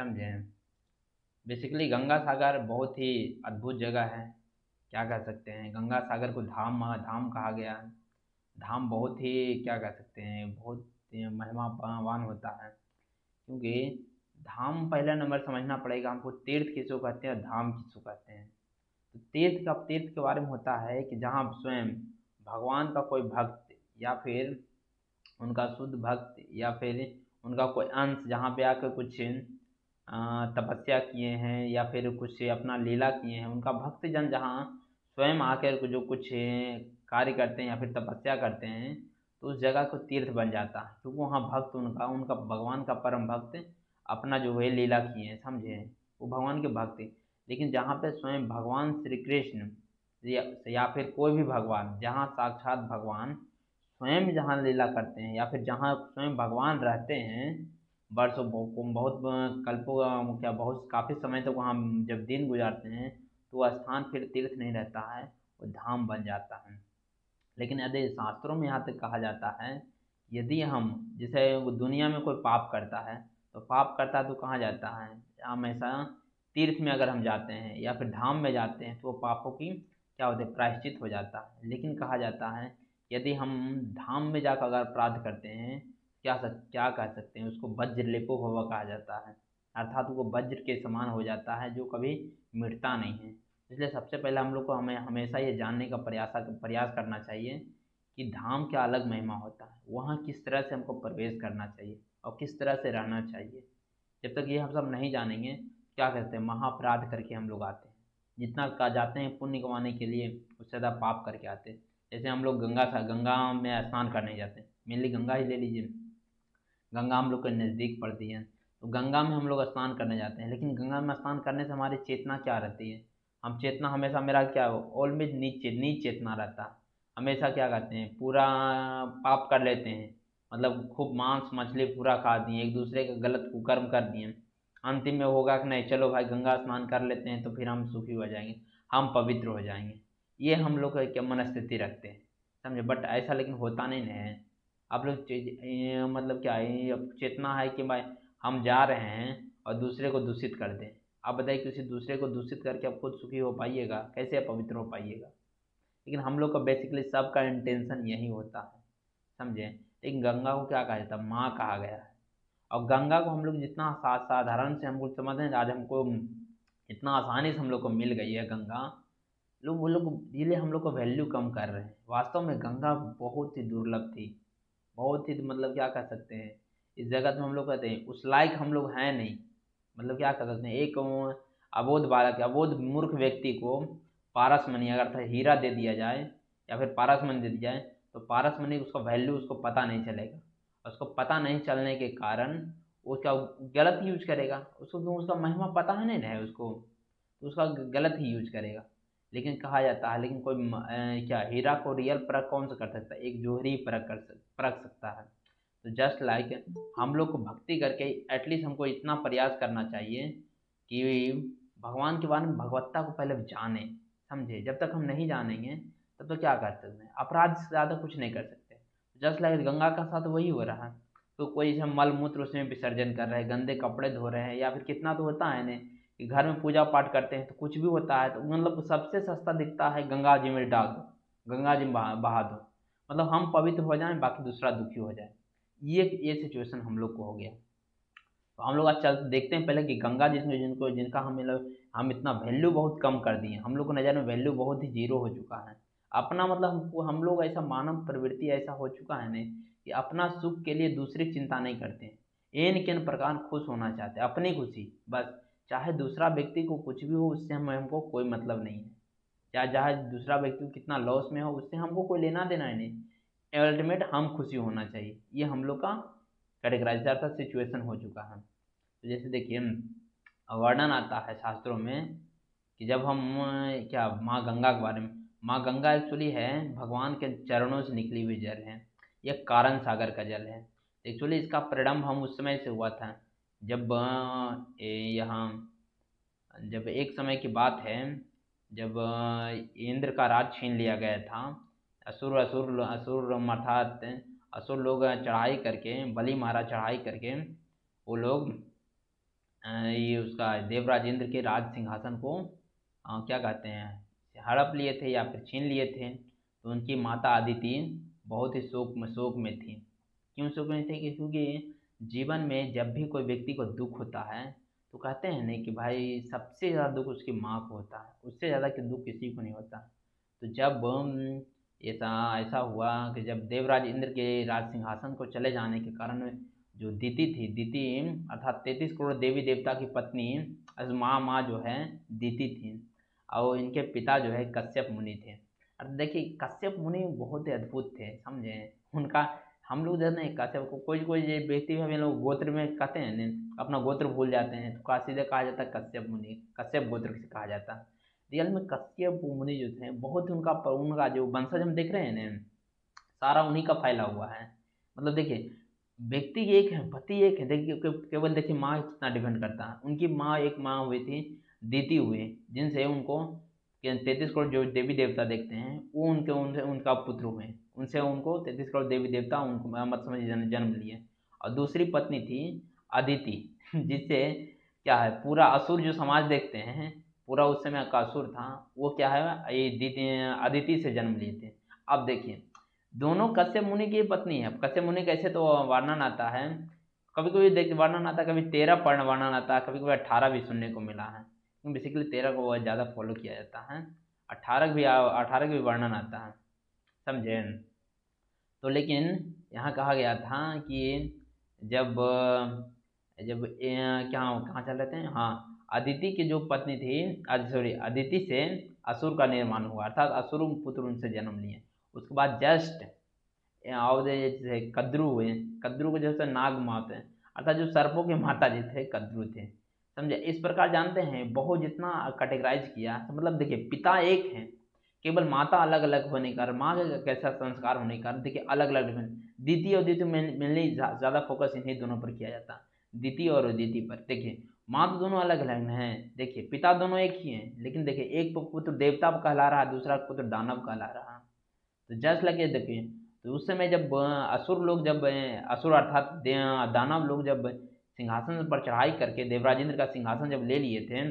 समझें। बेसिकली गंगा सागर बहुत ही अद्भुत जगह है। क्या कह सकते हैं, गंगा सागर को धाम धाम कहा गया है। धाम बहुत ही क्या कह सकते हैं, बहुत महिमावान होता है। क्योंकि धाम पहला नंबर समझना पड़ेगा हमको, तीर्थ किसको कहते हैं और धाम किसको कहते हैं। तो तीर्थ के बारे में होता है कि जहाँ स्वयं भगवान का कोई भक्त या फिर उनका शुद्ध भक्त या फिर उनका कोई अंश जहाँ पे आकर कुछ तपस्या किए हैं या फिर कुछ अपना लीला किए हैं, उनका भक्तजन जहाँ स्वयं आकर जो कुछ कार्य करते हैं या फिर तपस्या करते हैं, तो उस जगह को तीर्थ बन जाता है। क्योंकि वहाँ भक्त उनका उनका भगवान का परम भक्त अपना जो है लीला किए हैं, समझे, वो भगवान के भक्त हैं। लेकिन जहाँ पे स्वयं भगवान श्री कृष्ण या फिर कोई भी भगवान, जहाँ साक्षात भगवान स्वयं जहाँ लीला करते हैं या फिर जहाँ स्वयं भगवान रहते हैं, वर्षों बहुत कल्पों क्या बहुत काफ़ी समय तक वहाँ जब दिन गुजारते हैं, तो वह स्थान फिर तीर्थ नहीं रहता है, वो धाम बन जाता है। लेकिन यदि शास्त्रों में यहाँ तक कहा जाता है, यदि हम जैसे वो दुनिया में कोई पाप करता है, तो पाप करता है तो कहाँ जाता है, हमेशा तीर्थ में अगर हम जाते हैं या फिर धाम में जाते हैं, तो वो पापों की क्या होते हैं, प्रायश्चित हो जाता है। लेकिन कहा जाता है यदि हम धाम में जाकर अगर अपराध करते हैं, क्या कह सकते हैं उसको, वज्र लेपो भव कहा जाता है। अर्थात वो वज्र के समान हो जाता है जो कभी मिटता नहीं है। इसलिए सबसे पहले हम लोग को हमें हमेशा ये जानने का प्रयास करना चाहिए कि धाम क्या अलग महिमा होता है, वहाँ किस तरह से हमको प्रवेश करना चाहिए और किस तरह से रहना चाहिए। जब तक ये हम सब नहीं जानेंगे, क्या कहते हैं, महाअपराध करके हम लोग आते हैं। जितना का जाते हैं पुण्य कमाने के लिए, उससे ज़्यादा पाप करके आते हैं। जैसे हम लोग गंगा में स्नान करने जाते हैं, मेनली गंगा ही ले लीजिए। गंगा हम लोग के नज़दीक पड़ती है, तो गंगा में हम लोग स्नान करने जाते हैं। लेकिन गंगा में स्नान करने से हमारी चेतना क्या रहती है, हम चेतना हमेशा, मेरा क्या ऑलवेज नीच नीच चेतना रहता है। हमेशा क्या करते हैं, पूरा पाप कर लेते हैं, मतलब खूब मांस मछली पूरा खा दिए, एक दूसरे का गलत कुकर्म कर दिए। अंतिम में होगा कि नहीं, चलो भाई गंगा स्नान कर लेते हैं तो फिर हम सुखी हो जाएंगे, हम पवित्र हो जाएंगे। ये हम लोग का क्या मनस्थिति रखते हैं, समझे। बट ऐसा लेकिन होता नहीं है। आप लोग मतलब क्या है, अब चेतना है कि भाई हम जा रहे हैं और दूसरे को दूषित कर दें। आप बताइए, किसी दूसरे को दूषित करके आप खुद सुखी हो पाइएगा, कैसे आप पवित्र हो पाइएगा। लेकिन हम लोग का बेसिकली सबका इंटेंशन यही होता है, समझे। लेकिन गंगा को क्या कहा जाता है, माँ कहा गया है। और गंगा को हम लोग जितना साधारण से हम लोग समझते हैं, आज हमको इतना आसानी से हम लोग को मिल गई है गंगा, लोग वो लोग धीरे हम लोग को वैल्यू कम कर रहे हैं। वास्तव में गंगा बहुत ही दुर्लभ थी, बहुत ही, मतलब क्या कह सकते हैं, इस जगत में हम लोग कहते हैं उस लायक हम लोग हैं नहीं। मतलब क्या कह सकते हैं, एक अबोध बालक, अबोध मूर्ख व्यक्ति को पारसमणि अगर था हीरा दे दिया जाए या फिर पारसमणि दे दिया जाए, तो पारसमणि उसका वैल्यू उसको पता नहीं चलेगा। उसको पता नहीं चलने के कारण वो उसका गलत यूज करेगा, उसको क्यों, उसका महिमा पता है नहीं है उसको, तो उसका गलत ही यूज करेगा। लेकिन कहा जाता है, लेकिन कोई क्या हीरा को रियल परख कौन सा कर सकता है, एक जोहरी ही परख सकता है। तो जस्ट लाइक हम लोग को भक्ति करके एटलीस्ट हमको इतना प्रयास करना चाहिए कि भगवान के बारे में, भगवत्ता को पहले जाने, समझे। जब तक हम नहीं जानेंगे तब तो क्या कर सकते हैं, अपराध से ज़्यादा कुछ नहीं कर सकते। जस्ट लाइक गंगा का साथ वही हो रहा है। तो कोई जैसे मल मूत्र उसमें विसर्जन कर रहे हैं, गंदे कपड़े धो रहे हैं, या फिर कितना तो होता है ने कि घर में पूजा पाठ करते हैं तो कुछ भी होता है, तो मतलब सबसे सस्ता दिखता है गंगा जी में डाल दो, गंगा जी में बहा दो, मतलब हम पवित्र हो जाएं, बाकी दूसरा दुखी हो जाए। ये सिचुएशन हम लोग को हो गया। तो हम लोग आज चल देखते हैं पहले कि गंगा जिसमें जिनको जिनका हम मतलब हम इतना वैल्यू बहुत कम कर दिए, हम लोग को नज़र में वैल्यू बहुत ही जीरो हो चुका है। अपना मतलब हमको, हम लोग ऐसा मानव प्रवृत्ति ऐसा हो चुका है नहीं कि अपना सुख के लिए दूसरे की चिंता नहीं करते हैं। एन केन प्रकार खुश होना चाहते हैं, अपनी खुशी बस। चाहे दूसरा व्यक्ति को कुछ भी हो, उससे हमको कोई मतलब नहीं है। चाहे दूसरा व्यक्ति कितना लॉस में हो, उससे हमको कोई लेना देना ही नहीं। अल्टीमेट हम खुशी होना चाहिए, ये हम लोग का कैटेगराइज अर्थात सिचुएशन हो चुका है। तो जैसे देखिए, वर्णन आता है शास्त्रों में कि जब हम क्या माँ गंगा के बारे में, माँ गंगा एक्चुअली है भगवान के चरणों से निकली हुई जल है, यह कारण सागर का जल है। एक्चुअली इसका प्रारंभ हम उस समय से हुआ था जब यहाँ, जब एक समय की बात है, जब इंद्र का राज छीन लिया गया था। असुर असुर असुर अर्थात असुर लोग चढ़ाई करके, बलि महाराज चढ़ाई करके वो लोग ये उसका देवराज इंद्र के राज सिंहासन को क्या कहते हैं हड़प लिए थे या फिर छीन लिए थे। तो उनकी माता अदिति बहुत ही शोक में थी। क्यों शोक में थी? क्योंकि जीवन में जब भी कोई व्यक्ति को दुख होता है तो कहते हैं नहीं कि भाई सबसे ज़्यादा दुख उसकी माँ को होता है, उससे ज़्यादा कि दुख किसी को नहीं होता। तो जब ऐसा ऐसा हुआ कि जब देवराज इंद्र के राज सिंहासन को चले जाने के कारण जो दिति अर्थात 33 करोड़ देवी देवता की पत्नी माँ जो है दिति थी, और इनके पिता जो है कश्यप मुनि थे। अब देखिए कश्यप मुनि बहुत ही अद्भुत थे, समझे उनका। हम लोग जानते हैं कश्यप को, कोई कोई ये व्यक्ति हम लोग गोत्र में कहते हैं ना, अपना गोत्र भूल जाते हैं तो सीधे कहा जाता है कश्यप मुनि, कश्यप गोत्र से कहा जाता है। रियल में कश्यप मुनि जो थे बहुत उनका उनका जो वंशज हम देख रहे हैं ना, सारा उन्हीं का फैला हुआ है। मतलब देखिए व्यक्ति एक है, पति एक है, देखिए केवल देखिए माँ कितना डिपेंड करता है। उनकी माँ एक माँ हुई थी दीति हुए, जिनसे उनको 33 करोड़ जो देवी देवता देखते हैं वो उनके उनसे उनका पुत्र हुए, उनसे उनको 33 करोड़ देवी देवता उनको मत समझ जन्म लिए। और दूसरी पत्नी थी अदिति जिससे क्या है पूरा असुर जो समाज देखते हैं, पूरा उस समय का असुर था, वो क्या है ये अदिति से जन्म लिए थे। अब देखिए दोनों कश्यप मुनि की पत्नी है। कश्यप मुनि कैसे तो वर्णन आता है, कभी कभी देख वर्णन आता है, कभी 13 पर्ण वर्णन आता है, कभी कभी 18 भी सुनने को मिला है। बेसिकली 13 को बहुत ज़्यादा फॉलो किया जाता है, 18 भी वर्णन आता है, समझे। तो लेकिन यहाँ कहा गया था कि जब जब क्या कहाँ चल रहे थे, हाँ अदिति की जो पत्नी थी, सॉरी अदिति से असुर का निर्माण हुआ, अर्थात असुर पुत्र उनसे जन्म लिए। उसके बाद जस्ट और जैसे कद्रु हुए, कद्रु को जैसे नाग माते हैं, अर्थात जो सर्पों के माता जी थे कद्रु थे, समझे। इस प्रकार जानते हैं बहुत जितना कैटेगराइज किया, तो मतलब देखिए पिता एक है, केवल माता अलग अलग होने के कारण, माँ का कैसा संस्कार होने के कारण देखिए अलग अलग डिफरेंट। दीति और दीति मेनली ज़्यादा फोकस इन्हीं दोनों पर किया जाता है, दीति और दीति पर। देखिए माँ तो दोनों अलग अलग हैं, देखिए पिता दोनों एक ही हैं, लेकिन देखिए एक पुत्र देवता कहला रहा है, दूसरा पुत्र दानव कहला रहा है। तो जस्ट लगे देखिए, तो उस समय जब असुर लोग जब असुर अर्थात दानव लोग जब सिंहासन पर चढ़ाई करके देवराज इंद्र का सिंहासन जब ले लिए थे,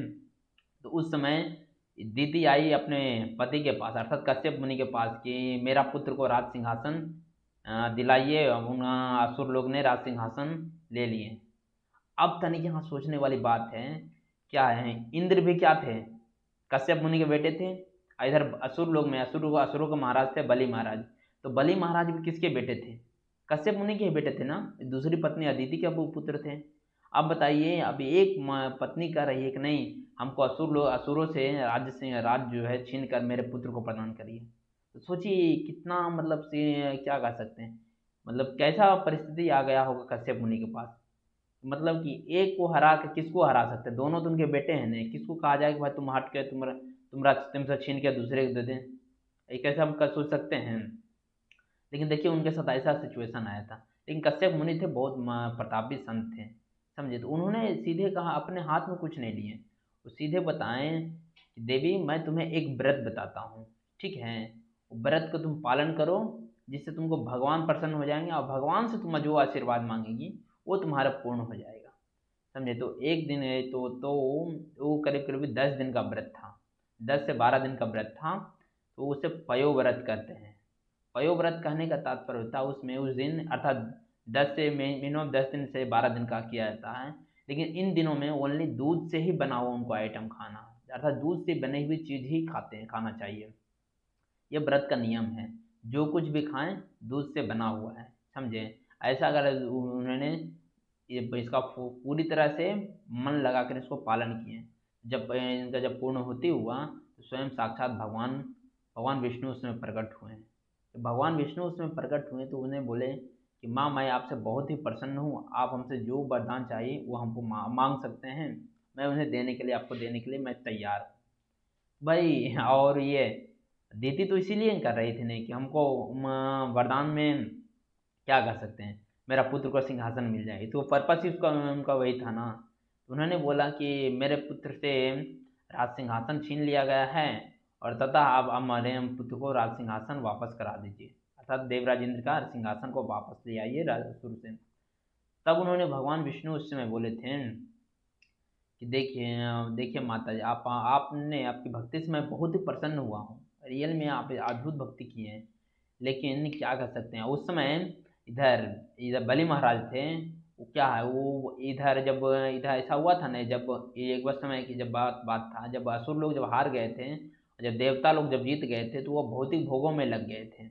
तो उस समय दीति आई अपने पति के पास अर्थात कश्यप मुनि के पास कि मेरा पुत्र को राज सिंहासन दिलाइए। उन असुर लोग ने राज सिंहासन ले लिए। अब तनिक यहाँ सोचने वाली बात है, क्या है इंद्र भी क्या थे, कश्यप मुनि के बेटे थे। इधर असुर लोग में असुरों के महाराज थे बलि महाराज, तो बलि महाराज भी किसके बेटे थे, कश्यप मुनि के ही बेटे थे ना। दूसरी पत्नी अदिति के पुत्र थे। अब बताइए अब एक पत्नी कह रही है कि नहीं हमको असुरों से राज जो है छीन कर मेरे पुत्र को प्रदान करिए। तो सोचिए कितना मतलब से क्या कह सकते हैं, मतलब कैसा परिस्थिति आ गया होगा कश्यप मुनि के पास। मतलब कि एक को हरा के किसको हरा सकते हैं, दोनों तो उनके बेटे हैं नहीं, किसको कहा जाए कि भाई तुम हट के तुमसे छीन के दूसरे को दे दें, ये कैसे हम कर सोच सकते हैं। लेकिन देखिए उनके साथ ऐसा सिचुएशन आया था। लेकिन कश्यप मुनि थे बहुत प्रतापी संत थे, समझे। तो उन्होंने सीधे कहा अपने हाथ में कुछ नहीं लिए, वो सीधे बताएं कि देवी मैं तुम्हें एक व्रत बताता हूँ, ठीक है, वो व्रत को तुम पालन करो, जिससे तुमको भगवान प्रसन्न हो जाएंगे और भगवान से तुम जो आशीर्वाद मांगेगी वो तुम्हारा पूर्ण हो जाएगा, समझे। तो एक दिन है तो वो करीब करीब 10 दिन का व्रत था, 10 से 12 दिन का व्रत था। तो उसे पयोव्रत कहते हैं। पयोव्रत कहने का तात्पर्य होता है उसमें उस दिन अर्थात 10 से 12 दिन का किया जाता है। लेकिन इन दिनों में ओनली दूध से ही बना हुआ उनको आइटम खाना, अर्थात दूध से बनी हुई चीज़ ही खाना चाहिए। ये व्रत का नियम है, जो कुछ भी खाएं दूध से बना हुआ है, समझे। ऐसा अगर उन्होंने ये इसका पूरी तरह से मन लगाकर इसको पालन किए, जब इनका जब पूर्ण होती हुआ तो स्वयं साक्षात भगवान भगवान विष्णु उसमें प्रकट हुए। तो भगवान विष्णु उसमें प्रकट हुए तो उन्हें बोले कि माँ मैं आपसे बहुत ही प्रसन्न हूँ, आप हमसे जो वरदान चाहिए वो हमको मांग सकते हैं, मैं उन्हें देने के लिए आपको देने के लिए मैं तैयार हूँ भाई। और ये दीदी तो इसीलिए कर रही थी नहीं कि हमको वरदान में क्या कर सकते हैं, मेरा पुत्र को सिंहासन मिल जाए, तो पर्पस ही उसका उनका वही था ना। तो उन्होंने बोला कि मेरे पुत्र से राज सिंहासन छीन लिया गया है और तथा आप हमारे पुत्र को राज सिंहासन वापस करा दीजिए, अर्थात देवराज इंद्र का सिंहासन को वापस ले आइए राजसुर से। तब उन्होंने भगवान विष्णु उस समय बोले थे कि देखिए माता जी, आपने आपकी भक्ति से मैं बहुत ही प्रसन्न हुआ हूँ। रियल में आप अद्भुत भक्ति की है। लेकिन क्या कर सकते हैं, उस समय इधर इधर बलि महाराज थे। वो क्या है, वो इधर जब इधर ऐसा हुआ था ना, जब ये एक बार समय की जब बात बात था, जब असुर लोग जब हार गए थे, जब देवता लोग जब जीत गए थे, तो वो भौतिक भोगों में लग गए थे,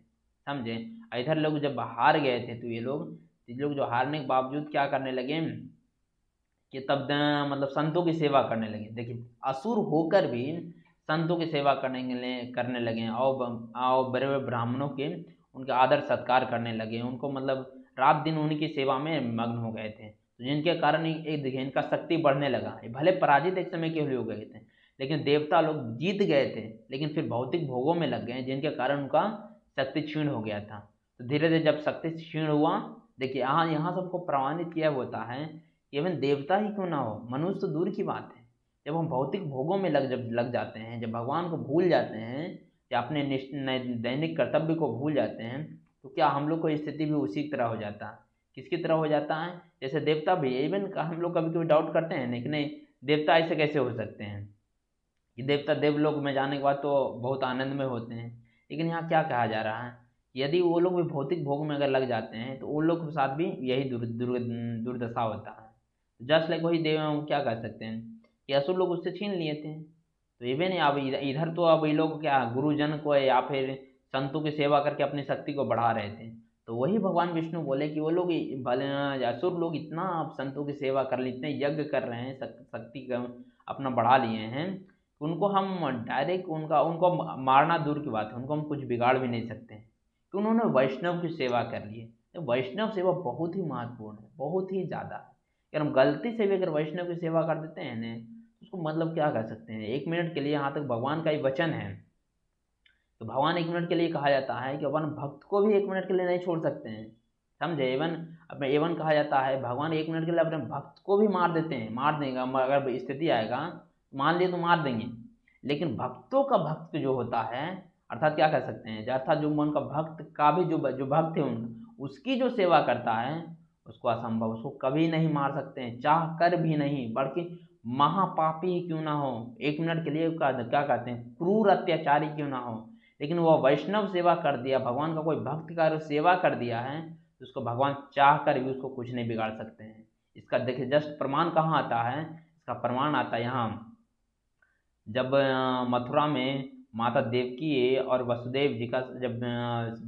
समझे। इधर लोग जब हार गए थे, तो ये लोग जो हारने के बावजूद क्या करने लगे कि तब मतलब संतों की सेवा करने लगे। देखिए, असुर होकर भी संतों की सेवा करने लगे, और बड़े बड़े ब्राह्मणों के उनके आदर सत्कार करने लगे, उनको मतलब रात दिन उनकी सेवा में मग्न हो गए थे। तो जिनके कारण एक देखिए इनका शक्ति बढ़ने लगा। ये भले पराजित एक समय के लिए हो गए थे, लेकिन देवता लोग जीत गए थे, लेकिन फिर भौतिक भोगों में लग गए, जिनके कारण उनका शक्ति क्षीण हो गया था। तो धीरे धीरे जब शक्ति क्षीण हुआ, देखिए यहाँ यहाँ सबको प्रमाणित किया होता है, इवन देवता ही क्यों ना हो, मनुष्य तो दूर की बात है, जब हम भौतिक भोगों में जब लग जाते हैं, जब भगवान को भूल जाते हैं, या अपने दैनिक कर्तव्य को भूल जाते हैं, तो क्या हम लोग को स्थिति भी उसी की तरह हो जाता है। किसकी तरह हो जाता है, जैसे देवता भी, इवन हम लोग कभी कभी डाउट करते हैं नहीं कि नहीं, देवता ऐसे कैसे हो सकते हैं, कि देवता देवलोक में जाने के बाद तो बहुत आनंद में होते हैं। लेकिन यहाँ क्या कहा जा रहा है, यदि वो लोग भी भौतिक भोग में अगर लग जाते हैं, तो उन लोग के साथ भी यही दुर्दशा होता है। जस्ट लाइक वही देव क्या कर सकते हैं कि असुर लोग उससे छीन लिए थे। तो इवन अब इधर तो अब ये लोग क्या गुरुजन को या फिर संतों की सेवा करके अपनी शक्ति को बढ़ा रहे थे। तो वही भगवान विष्णु बोले कि वो लोग भले असुर लोग इतना अब संतों की सेवा कर लिए, इतने यज्ञ कर रहे हैं, शक्ति का अपना बढ़ा लिए हैं, उनको हम डायरेक्ट उनको मारना दूर की बात है, उनको हम कुछ बिगाड़ भी नहीं सकते हैं, कि उन्होंने वैष्णव की सेवा कर ली है। तो वैष्णव सेवा बहुत ही महत्वपूर्ण है, बहुत ही ज़्यादा। अगर हम गलती से भी अगर वैष्णव की सेवा कर देते हैं ना, तो उसको मतलब क्या कर सकते हैं, एक मिनट के लिए, यहाँ तक भगवान का ही वचन है, तो भगवान एक मिनट के लिए कहा जाता है कि अपन भक्त को भी एक मिनट के लिए नहीं छोड़ सकते हैं, समझे। एवन अपने एवन कहा जाता है भगवान एक मिनट के लिए अपने भक्त को भी मार देते हैं, मार देगा अगर स्थिति आएगा, मान लिए तो मार देंगे। लेकिन भक्तों का भक्त जो होता है, अर्थात क्या कर सकते हैं, अर्थात जो उनका भक्त का भी जो भक्त है उनका, उसकी जो सेवा करता है, उसको असंभव, उसको कभी नहीं मार सकते हैं, चाह कर भी नहीं, बल्कि महापापी ही क्यों ना हो, एक मिनट के लिए क्या कहते हैं, क्रूर अत्याचारी क्यों ना हो, लेकिन वह वैष्णव सेवा कर दिया, भगवान का कोई भक्त का सेवा कर दिया है, तो उसको भगवान चाह कर भी उसको कुछ नहीं बिगाड़ सकते हैं। इसका देखिए जस्ट प्रमाण कहाँ आता है, इसका प्रमाण आता है यहाँ, जब मथुरा में माता देवकी और वसुदेव जी का जब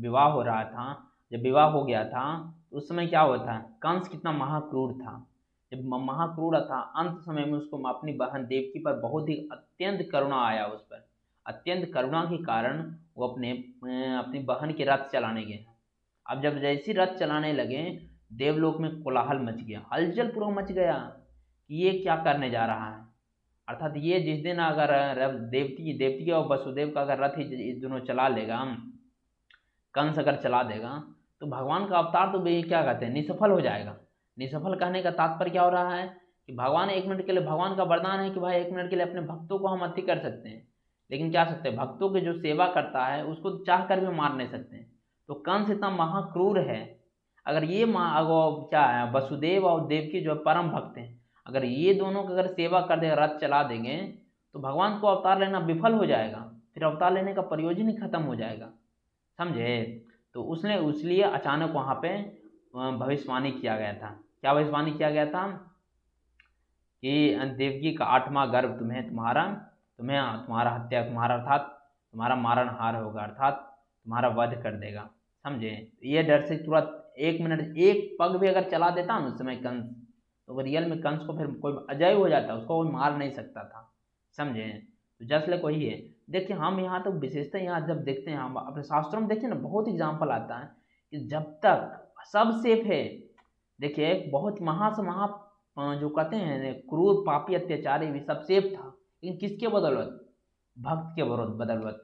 विवाह हो रहा था, जब विवाह हो गया था, तो उस समय क्या हुआ था, कंस कितना महाक्रूर था। जब महाक्रूर था, अंत समय में उसको अपनी बहन देवकी पर बहुत ही अत्यंत करुणा आया उस पर। अत्यंत करुणा के कारण वो अपनी बहन के रथ चलाने गए। अब जब जैसी रथ चलाने लगे, देवलोक में कोलाहल मच गया, हलचल पूरा मच गया कि ये क्या करने जा रहा है। अर्थात ये जिस दिन अगर देवती और वसुदेव का अगर रथ ही दोनों चला लेगा, कंस अगर चला देगा, तो भगवान का अवतार तो क्या कहते हैं, निसफल हो जाएगा। निसफल कहने का तात्पर्य क्या हो रहा है कि भगवान एक मिनट के लिए, भगवान का वरदान है कि भाई एक मिनट के लिए अपने भक्तों को हम अति कर सकते हैं, लेकिन क्या सकते हैं, भक्तों की जो सेवा करता है उसको चाह कर भी मार नहीं सकते हैं। तो कंस इतना महाक्रूर है, अगर ये अगर क्या है, वसुदेव और देवकी जो परम भक्त हैं, अगर ये दोनों की अगर सेवा कर दे, रथ चला देंगे, तो भगवान को अवतार लेना विफल हो जाएगा, फिर अवतार लेने का प्रयोजन ही खत्म हो जाएगा, समझे। तो उसने इसलिए अचानक वहाँ पे भविष्यवाणी किया गया था। क्या भविष्यवाणी किया गया था कि देवकी का 8वां गर्भ तुम्हारा हत्या, तुम्हारा अर्थात तुम्हारा मारणहार होगा, अर्थात तुम्हारा वध कर देगा, समझे। ये डर से तुरंत एक मिनट एक पग भी अगर चला देता ना उस समय कंस, तो रियल में कंस को फिर कोई अजय हो जाता, उसको कोई मार नहीं सकता था, समझे। तो जस्ट लाइक वही है। देखिए हम यहाँ तो विशेषता यहाँ जब देखते हैं, हम अपने शास्त्रों में देखते हैं ना, बहुत एग्जाम्पल आता है कि जब तक सब सेफ है, देखिए एक बहुत महा से महा जो कहते हैं क्रूर पापी अत्याचारी भी सब सेफ था, लेकिन किसके बदौलत, भक्त के बदौलत।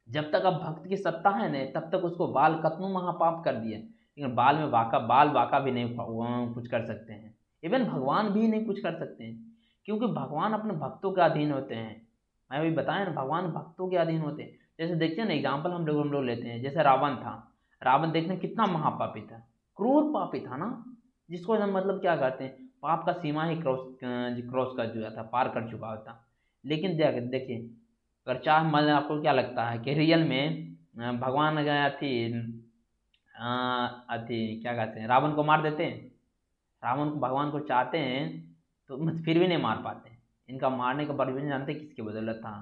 जब तक अब भक्त की सत्ता है ना, तब तक उसको बाल कतनु महापाप कर दिए, लेकिन बाल वाका भी नहीं कुछ कर सकते हैं, इवन भगवान भी नहीं कुछ कर सकते हैं, क्योंकि भगवान अपने भक्तों के अधीन होते हैं। मैं अभी बताया ना, भगवान भक्तों के अधीन होते हैं। जैसे देखते हैं ना, एग्जाम्पल हम लोग लेते हैं, जैसे रावण था। रावण देखने कितना महापापी था, क्रूर पापी था ना, जिसको हम मतलब क्या कहते हैं, पाप का सीमा ही क्रॉस कर चुका था, पार कर चुका होता। लेकिन देखिए, अगर चाह मान आपको क्या लगता है कि रियल में भगवान गया थी अथी क्या कहते हैं, रावण को मार देते हैं? रावण को भगवान को चाहते हैं तो फिर भी नहीं मार पाते। इनका मारने का परमिशन जानते हैं किसकी बदौलत था?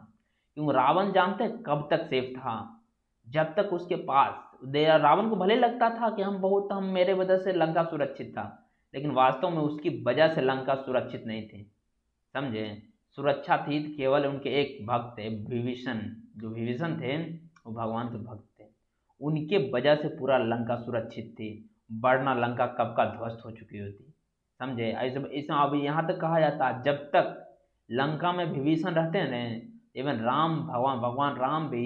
क्योंकि रावण जानते हैं कब तक सेफ था, जब तक उसके पास रावण को भले लगता था कि हम मेरे वजह से लंका सुरक्षित था, लेकिन वास्तव में उसकी वजह से लंका सुरक्षित नहीं थी। समझे? सुरक्षा थी केवल उनके एक भक्त थे विभीषण। जो विभीषण थे वो भगवान के भक्त थे, उनके वजह से पूरा लंका सुरक्षित थी, वरना लंका कब का ध्वस्त हो चुकी होती। समझे? ऐसे इसमें अभी यहाँ तक कहा जाता है जब तक लंका में विभीषण रहते हैं न, इवन राम भगवान राम भी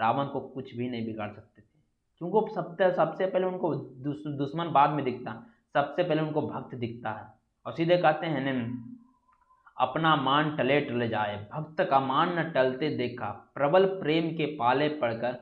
रावण को कुछ भी नहीं बिगाड़ सकते थे, क्योंकि वो सबसे पहले उनको दुश्मन बाद में दिखता, सबसे पहले उनको भक्त दिखता है। और सीधे कहते हैं न, अपना मान टले टल जाए, भक्त का मान न टलते देखा, प्रबल प्रेम के पाले पड़कर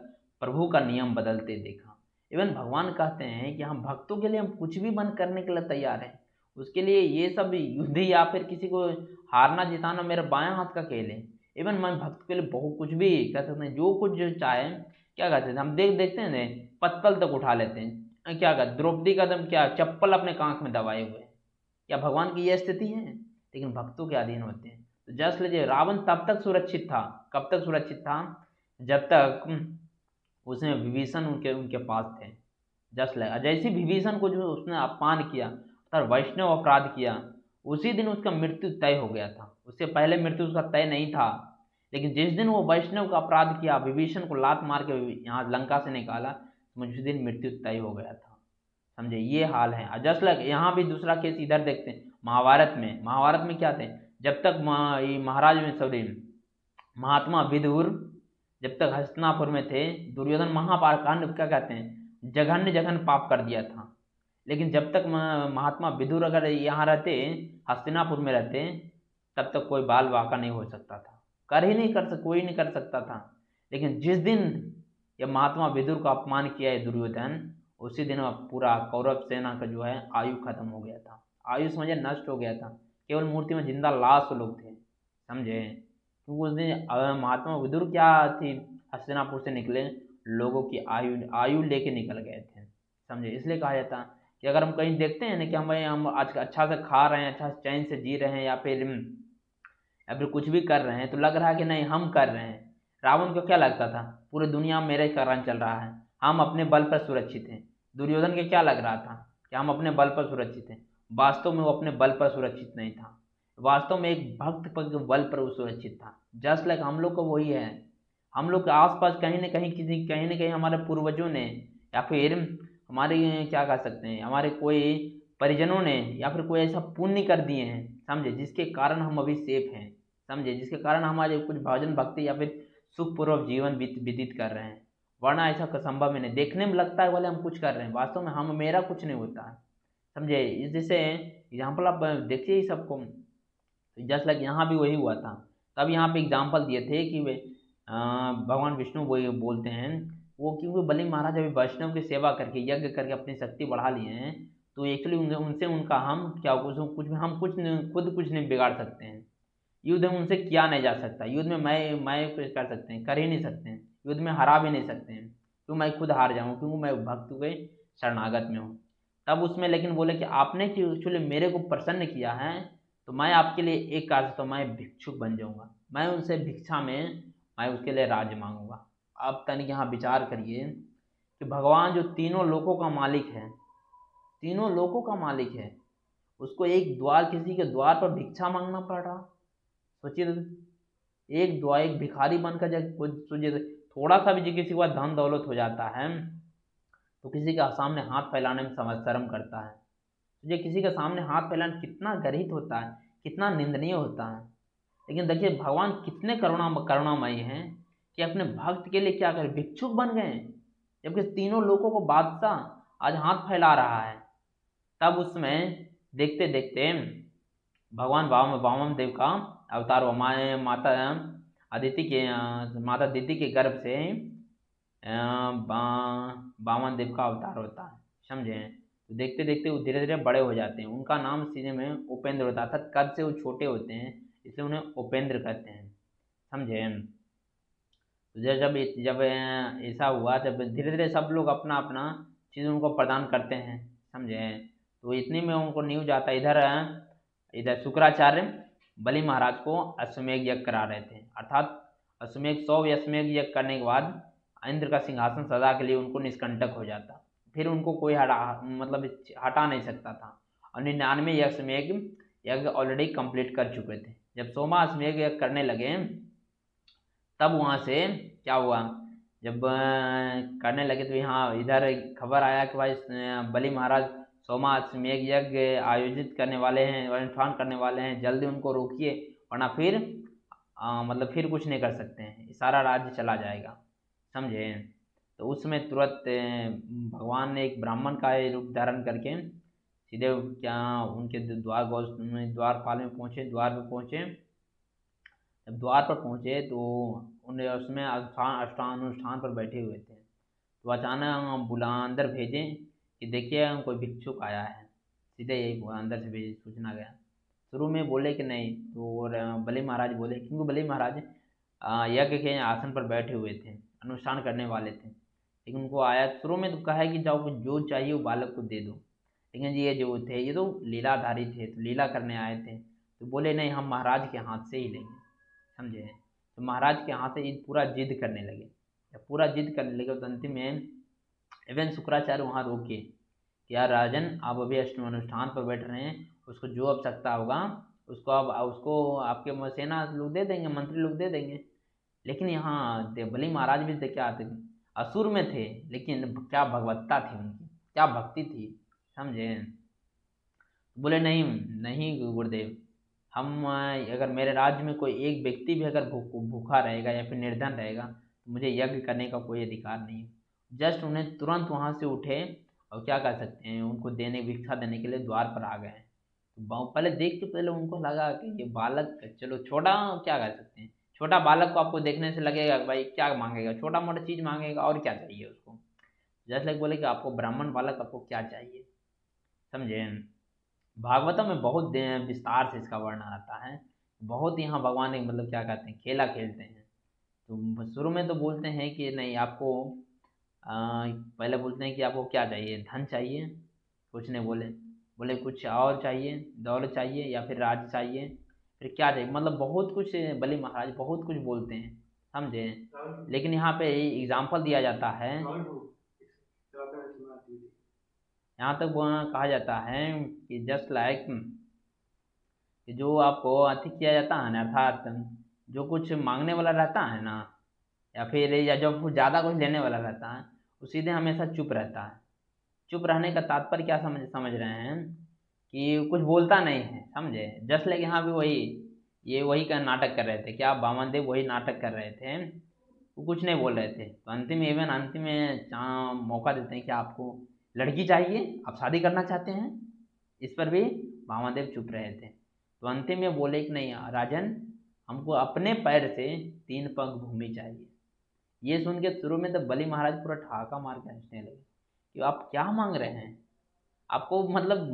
प्रभु का नियम बदलते देखा। इवन भगवान कहते हैं कि हम भक्तों के लिए हम कुछ भी बंद करने के लिए तैयार हैं। उसके लिए ये सब युद्ध या फिर किसी को हारना जिताना मेरा बायां हाथ का खेल है। इवन मैं भक्त के लिए बहुत कुछ भी कह सकते हैं, जो कुछ जो चाहे क्या कहते हैं, हम देखते हैं ना, पत्तल तक उठा लेते हैं। क्या कहते, द्रौपदी का दम क्या चप्पल अपने कांख में दबाए हुए, क्या भगवान की यह स्थिति है? लेकिन भक्तों के अधीन होते हैं। तो जस्ट लीजिए, रावण तब तक सुरक्षित था, कब तक सुरक्षित था? जब तक उसमें विभीषण उनके उनके पास थे। जस्ट लाइक जैसे विभीषण को जो उसने अपमान किया और वैष्णव अपराध किया, उसी दिन उसका मृत्यु तय हो गया था। उससे पहले मृत्यु उसका तय नहीं था, लेकिन जिस दिन वो वैष्णव का अपराध किया, विभीषण को लात मार के यहाँ लंका से निकाला, उसी दिन मृत्यु तय हो गया था। समझे? ये हाल है। जस्ट लाइक यहाँ भी दूसरा केस इधर देखते हैं, महाभारत में क्या थे, जब तक महाराज में सॉरी महात्मा विदुर जब तक हस्तिनापुर में थे, दुर्योधन महापाकांड क्या कहते हैं, जघन्य पाप कर दिया था। लेकिन जब तक महात्मा विदुर अगर यहाँ रहते, हस्तिनापुर में रहते, तब तक कोई बाल वाका नहीं हो सकता था, कोई नहीं कर सकता था। लेकिन जिस दिन ये महात्मा विदुर का अपमान किया है दुर्योधन, उसी दिन पूरा कौरव सेना का जो है आयु खत्म हो गया था, आयु समझे नष्ट हो गया था। केवल मूर्ति में जिंदा लाश लोग थे। समझे? क्योंकि उस दिन महात्मा विदुर क्या थी, हस्तिनापुर से निकले, लोगों की आयु लेके निकल गए थे। समझे? इसलिए कहा जाता कि अगर हम कहीं देखते हैं ना कि हम आज अच्छा से खा रहे हैं, अच्छा चैन से जी रहे हैं, या फिर कुछ भी कर रहे हैं, तो लग रहा है कि नहीं हम कर रहे हैं। रावण को क्या लगता था, पूरी दुनिया में मेरे कारण चल रहा है, हम अपने बल पर सुरक्षित हैं। दुर्योधन के क्या लग रहा था कि हम अपने बल पर सुरक्षित हैं। वास्तव में वो अपने बल पर सुरक्षित नहीं था, वास्तव में एक भक्त पर बल पर वो सुरक्षित था। जस्ट लाइक हम लोग को वही है। हम लोग के आसपास कहीं न कहीं हमारे पूर्वजों ने, या फिर हमारे क्या कह सकते हैं, हमारे कोई परिजनों ने, या फिर कोई ऐसा पुण्य कर दिए हैं, समझे, जिसके कारण हम अभी सेफ हैं। समझे? जिसके कारण हमारे कुछ भजन भक्ति या फिर सुखपूर्वक जीवन व्यतीत कर रहे हैं। वरना ऐसा संभव ही नहीं। देखने में लगता है वाले हम कुछ कर रहे हैं, वास्तव में मेरा कुछ नहीं होता है। समझे? इस जैसे एग्जाम्पल आप देखिए ही सबको, जस्ट लाइक यहाँ भी वही हुआ था। तब यहाँ पे एग्जाम्पल दिए थे कि वे भगवान विष्णु वही बोलते हैं, वो क्योंकि बलि महाराज अभी वैष्णव की सेवा करके यज्ञ करके अपनी शक्ति बढ़ा लिए हैं, तो एक्चुअली उनसे उनका हम क्या खुद कुछ नहीं बिगाड़ सकते हैं। युद्ध में उनसे किया नहीं जा सकता, युद्ध में मैं कुछ कर सकते हैं, कर ही नहीं सकते हैं, युद्ध में हरा भी नहीं सकते हैं, तो मैं खुद हार जाऊँ क्योंकि मैं भक्त के शरणागत में हूँ। तब उसमें लेकिन बोले कि आपने एक्चुअली मेरे को प्रसन्न किया है, तो मैं आपके लिए एक कार्य, तो मैं भिक्षुक बन जाऊँगा, मैं उनसे भिक्षा में मैं उसके लिए राज्य मांगूंगा। अब तनिक यहाँ विचार करिए कि भगवान जो तीनों लोकों का मालिक है, तीनों लोकों का मालिक है, उसको किसी के द्वार पर भिक्षा मांगना पड़ रहा। सोचिए तो, एक भिखारी बनकर जब सोचिए, थोड़ा सा भी जो किसी के पास धन दौलत हो जाता है तो किसी के सामने हाथ फैलाने में शर्म करता है। तो ये किसी के सामने हाथ फैलाना कितना गर्हित होता है, कितना निंदनीय होता है। लेकिन देखिए भगवान कितने करुणामयी हैं कि अपने भक्त के लिए क्या करें, भिक्षुक बन गए, जबकि तीनों लोगों को बादशाह आज हाथ फैला रहा है। तब उसमें देखते देखते भगवान वामन देव का अवतार हुआ, माता अदिति के गर्भ से वामन देव का अवतार होता है। समझे? तो देखते देखते वो धीरे धीरे बड़े हो जाते हैं। उनका नाम सीधे में उपेंद्र होता है, अर्थात कद से वो छोटे होते हैं, इसलिए उन्हें उपेंद्र कहते हैं, समझे। तो जब जब ऐसा हुआ, जब धीरे धीरे सब लोग अपना अपना चीज़ उनको प्रदान करते हैं, समझे। तो इतने में उनको न्यूज आता है, इधर इधर शुक्राचार्य बलि महाराज को अश्वमेध यज्ञ करा रहे थे, अर्थात अश्वमेध 100 अश्वमेध यज्ञ करने के बाद इंद्र का सिंहासन सदा के लिए उनको निष्कंटक हो जाता, फिर उनको कोई मतलब हटा नहीं सकता था। और 99 अश्वमेध यज्ञ ऑलरेडी कंप्लीट कर चुके थे। जब 100वां अश्वमेध यज्ञ करने लगे, तब वहाँ से क्या हुआ, जब करने लगे तो यहाँ इधर खबर आया कि भाई बलि महाराज 100वां अश्वमेध यज्ञ आयोजित करने वाले हैं, अनुष्ठान करने वाले हैं, जल्दी उनको रोकिए, वरना फिर मतलब फिर कुछ नहीं कर सकते हैं, सारा राज्य चला जाएगा, समझे। तो उसमें तुरंत भगवान ने एक ब्राह्मण का रूप धारण करके सीधे क्या उनके द्वारपाल में पहुँचे, द्वार पर पहुँचे। जब द्वार पर पहुँचे तो उन्हें उसमें अनुष्ठान पर बैठे हुए थे, तो अचानक अंदर भेजे कि देखिए कोई भिक्षुक आया है, सीधे यही अंदर से भेजे, सूचना गया। शुरू में बोले कि नहीं, तो और बलि महाराज बोले, क्योंकि बलि महाराज यज्ञ के आसन पर बैठे हुए थे, अनुष्ठान करने वाले थे, लेकिन उनको आया शुरू में तो कहा कि जाओ जो चाहिए वो बालक को दे दो, लेकिन ये जो थे ये तो लीलाधारी थे, तो लीला करने आए थे, तो बोले नहीं हम महाराज के हाथ से ही लेंगे, समझे। तो महाराज के हाथ से पूरा जिद करने लगे। जब पूरा जिद करने लगे तो अंतिम में इवन शुक्राचार्य वहाँ रोके कि यार राजन, आप अभी अष्टम अनुष्ठान पर बैठ रहे हैं, उसको जो आवश्यकता होगा उसको आप उसको आपके सेना लोग दे देंगे, मंत्री लोग दे देंगे। लेकिन यहाँ बलि महाराज भी क्या थे, असुर में थे, लेकिन क्या भगवत्ता थी उनकी, क्या भक्ति थी, समझे। बोले नहीं नहीं गुरुदेव, हम अगर मेरे राज्य में कोई एक व्यक्ति भी अगर भूखा रहेगा या फिर निर्धन रहेगा तो मुझे यज्ञ करने का कोई अधिकार नहीं है। जस्ट उन्हें तुरंत वहाँ से उठे और क्या कर सकते हैं, उनको देने भिक्षा देने के लिए द्वार पर आ गए। तो पहले देख के पहले उनको लगा कि ये बालक, चलो छोटा क्या कर सकते हैं, छोटा बालक को आपको देखने से लगेगा भाई क्या मांगेगा, छोटा मोटा चीज़ मांगेगा और क्या चाहिए उसको। जस्ट लाइक बोले कि आपको ब्राह्मण बालक आपको क्या चाहिए, समझे। भागवतम में बहुत विस्तार से इसका वर्णन आता है, बहुत यहाँ भगवान ने मतलब क्या कहते हैं खेला खेलते हैं। तो शुरू में तो बोलते हैं कि नहीं आपको पहले बोलते हैं कि आपको क्या चाहिए, धन चाहिए, कुछ नहीं बोले, बोले कुछ और चाहिए, दौलत चाहिए या फिर राज चाहिए, फिर क्या चाहिए, मतलब बहुत कुछ बलि महाराज बहुत कुछ बोलते हैं, समझे। लेकिन यहाँ पे एग्जाम्पल दिया जाता है, यहाँ तक कहा जाता है कि जस्ट लाइक कि जो आपको अति किया जाता है ना, अर्थात जो कुछ मांगने वाला रहता है ना, या फिर या जब ज़्यादा कुछ लेने वाला रहता है वो सीधे हमेशा चुप रहता है। चुप रहने का तात्पर्य क्या समझ रहे हैं कि कुछ बोलता नहीं है, समझे। जस्ट लाइक यहाँ भी वही का नाटक कर रहे थे, क्या बामन देव वही नाटक कर रहे थे, वो कुछ नहीं बोल रहे थे। तो अंतिम में मौका देते हैं कि आपको लड़की चाहिए, आप शादी करना चाहते हैं, इस पर भी भामादेव चुप रहे थे। तो अंतिम में बोले कि नहीं राजन, हमको अपने पैर से 3 पग भूमि चाहिए। ये सुन के शुरू में तो बलि महाराज पूरा ठहाका मार के हंसने लगे कि आप क्या मांग रहे हैं, आपको मतलब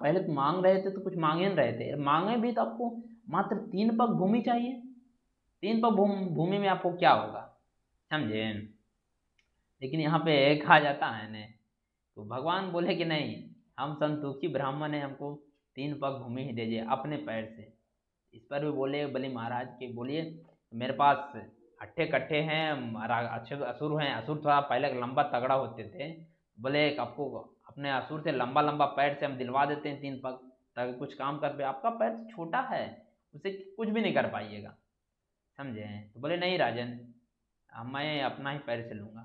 पहले तो मांग रहे थे तो कुछ मांगे नहीं रहे थे, मांगे भी तो आपको मात्र 3 पग भूमि चाहिए, 3 पग भूमि में आपको क्या होगा, समझे। लेकिन यहाँ पे कहा जाता है ना, तो भगवान बोले कि नहीं, हम संतोषी ब्राह्मण हैं, हमको 3 पग भूमि ही दीजिए अपने पैर से। इस पर भी बोले बलि महाराज के, बोलिए मेरे पास हट्ठे कट्ठे हैं, असुर हैं, असुर थोड़ा पहले लंबा तगड़ा होते थे, बोले आपको अपने असुर से लंबा लंबा पैर से हम दिलवा देते हैं 3 पग, ताकि कुछ काम कर पाए, आपका पैर तो छोटा है, उसे कुछ भी नहीं कर पाइएगा, समझे। तो बोले नहीं राजन, मैं अपना ही पैर से लूँगा।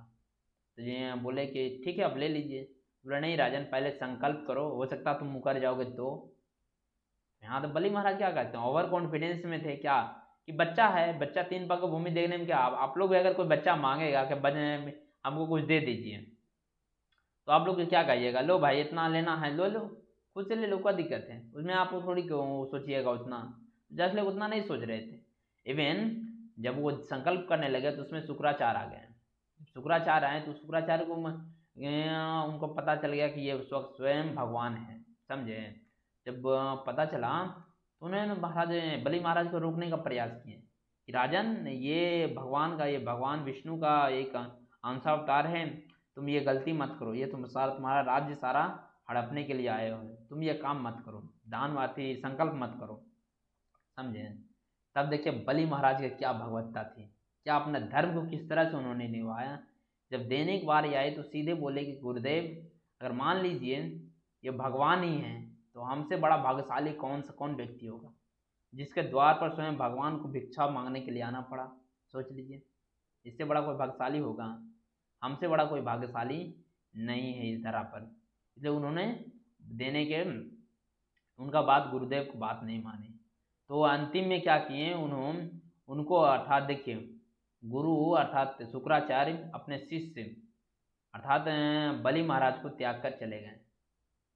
तो ये बोले कि ठीक है आप ले लीजिए। बोले नहीं राजन, पहले संकल्प करो, हो सकता तुम मुकर जाओगे तो। यहाँ तो बलि महाराज क्या कहते हैं, ओवर कॉन्फिडेंस में थे क्या, कि बच्चा है, बच्चा 3 पग भूमि देखने में क्या, आप लोग अगर कोई बच्चा मांगेगा कि हमको कुछ दे दीजिए, तो आप लोग क्या कहिएगा, लो भाई इतना लेना है लो लो, खुद से ले लो, क्या दिक्कत है उसमें, आप थोड़ी क्यों सोचिएगा उतना। जैसे लोग उतना नहीं सोच रहे थे। इवन जब वो संकल्प करने लगे तो उसमें शुक्राचार्य आ गए। शुक्राचार्य आए तो शुक्राचार्य को उनको पता चल गया कि ये उस वक्त स्वयं भगवान है, समझे। जब पता चला तो उन्होंने महाराज बलि महाराज को रोकने का प्रयास किए कि राजन, ये भगवान का, ये भगवान विष्णु का एक अंशावतार है, तुम ये गलती मत करो, ये तुम्हारा राज्य सारा हड़पने के लिए आए हो, तुम ये काम मत करो, दानवाती संकल्प मत करो, समझे। तब देखिए बलि महाराज की क्या भगवत्ता थी, क्या अपने धर्म को किस तरह से उन्होंने निभाया। जब देने की बारी आई तो सीधे बोले कि गुरुदेव, अगर मान लीजिए ये भगवान ही हैं तो हमसे बड़ा भाग्यशाली कौन व्यक्ति होगा जिसके द्वार पर स्वयं भगवान को भिक्षा मांगने के लिए आना पड़ा। सोच लीजिए, इससे बड़ा कोई भाग्यशाली होगा? हमसे बड़ा कोई भाग्यशाली नहीं है इस धरा पर। इसलिए उन्होंने देने के उनका बात, गुरुदेव को बात नहीं मानी। तो अंतिम में क्या किए उन्होंने, उनको अर्थात देखिए गुरु अर्थात शुक्राचार्य अपने शिष्य अर्थात बलि महाराज को त्याग कर चले गए,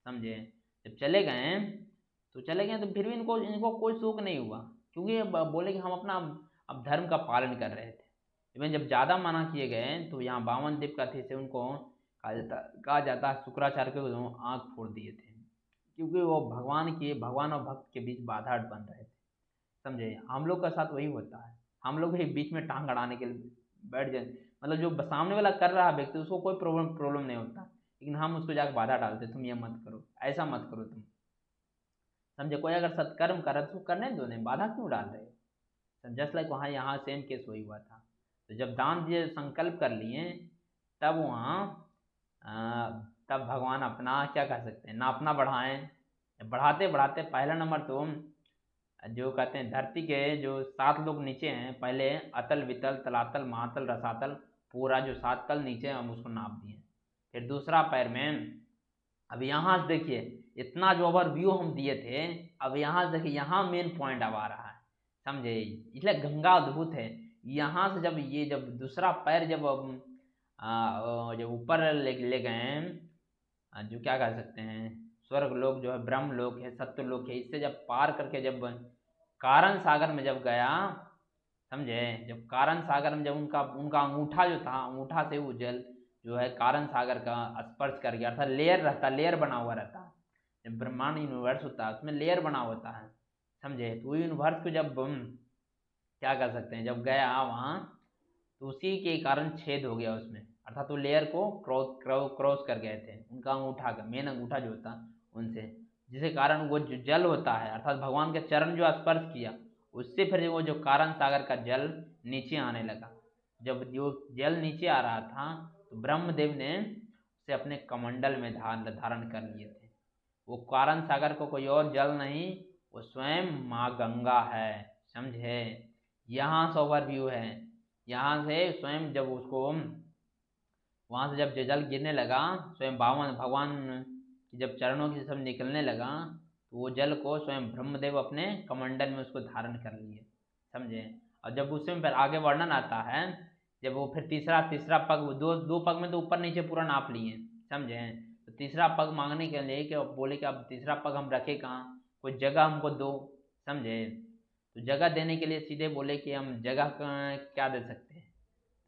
समझे। जब चले गए तो फिर भी इनको इनको कोई शोक नहीं हुआ, क्योंकि ये बोले कि हम अपना अब धर्म का पालन कर रहे थे। इवन जब ज़्यादा मना किए गए तो यहाँ बावन द्वीप का थे से उनको कहा जाता है शुक्राचार्य को आँख फोड़ दिए थे, क्योंकि वो भगवान और भक्त के बीच बाधा बन रहे थे, समझे। हम लोग का साथ वही होता है, हम लोग भी बीच में टांग अड़ाने के लिए बैठ जाए, मतलब जो सामने वाला कर रहा व्यक्ति उसको कोई प्रॉब्लम नहीं होता, लेकिन हम उसको जाकर बाधा डालते, तुम ये मत करो, ऐसा मत करो तुम, समझे। कोई अगर सत्कर्म कर रहा है तो उसको करने दो, नहीं बाधा क्यों डाल रहे हो। जस्ट लाइक वहाँ यहाँ सेम केस वही हुआ था। तो जब दान दिए संकल्प कर लिए तब वहाँ तब भगवान अपना क्या कह सकते हैं ना अपना बढ़ाएं, बढ़ाते बढ़ाते पहला नंबर तो जो कहते हैं धरती के जो 7 लोग नीचे हैं, पहले अतल वितल तलातल महातल रसातल, पूरा जो 7 तल नीचे हम उसको नाप दिए। फिर दूसरा पैर में, अब यहाँ से देखिए इतना जो ओवरव्यू हम दिए थे, अब यहाँ से देखिए यहाँ मेन पॉइंट अब आ रहा है, समझे। इसलिए गंगा अद्भुत है। यहाँ से जब दूसरा पैर जब ऊपर ले गए, जो क्या कह सकते हैं स्वर्ग लोक जो है, ब्रह्म लोक है, सत्य लोक है, इससे जब पार करके जब कारण सागर में जब गया, समझे। जब कारण सागर में जब उनका उनका अंगूठा जो था, अंगूठा से वो जल जो है कारण सागर का स्पर्श कर गया, अर्थात लेयर बना हुआ रहता है। जब ब्रह्मांड यूनिवर्स होता है उसमें लेयर बना होता है, समझे। तो यूनिवर्स को जब क्या कर सकते हैं जब गया वहाँ, तो उसी के कारण छेद हो गया उसमें, अर्थात वो लेयर को क्रॉस कर गए थे उनका अंगूठा का मेन अंगूठा जो होता उनसे, जिसके कारण वो जो जल होता है अर्थात भगवान के चरण जो स्पर्श किया, उससे फिर वो जो कारण सागर का जल नीचे आने लगा। जब जो जल नीचे आ रहा था तो ब्रह्मदेव ने उसे अपने कमंडल में धारण कर लिए थे। वो कारण सागर को कोई और जल नहीं, वो स्वयं माँ गंगा है, समझे। यहाँ से ओवरव्यू है, यहाँ से स्वयं जब उसको वहाँ से जब जल गिरने लगा, स्वयं भगवान की जब चरणों की सब निकलने लगा, तो वो जल को स्वयं ब्रह्मदेव अपने कमंडल में उसको धारण कर लिए, समझे। और जब उसमें फिर आगे वर्णन आता है, जब वो फिर तीसरा पग, दो पग में तो ऊपर नीचे पूरा नाप लिए, समझे। तो तीसरा पग मांगने के लिए कि बोले कि अब तीसरा पग हम रखे कहाँ, कोई जगह हमको दो, समझे। तो जगह देने के लिए सीधे बोले कि हम जगह क्या दे सकते हैं।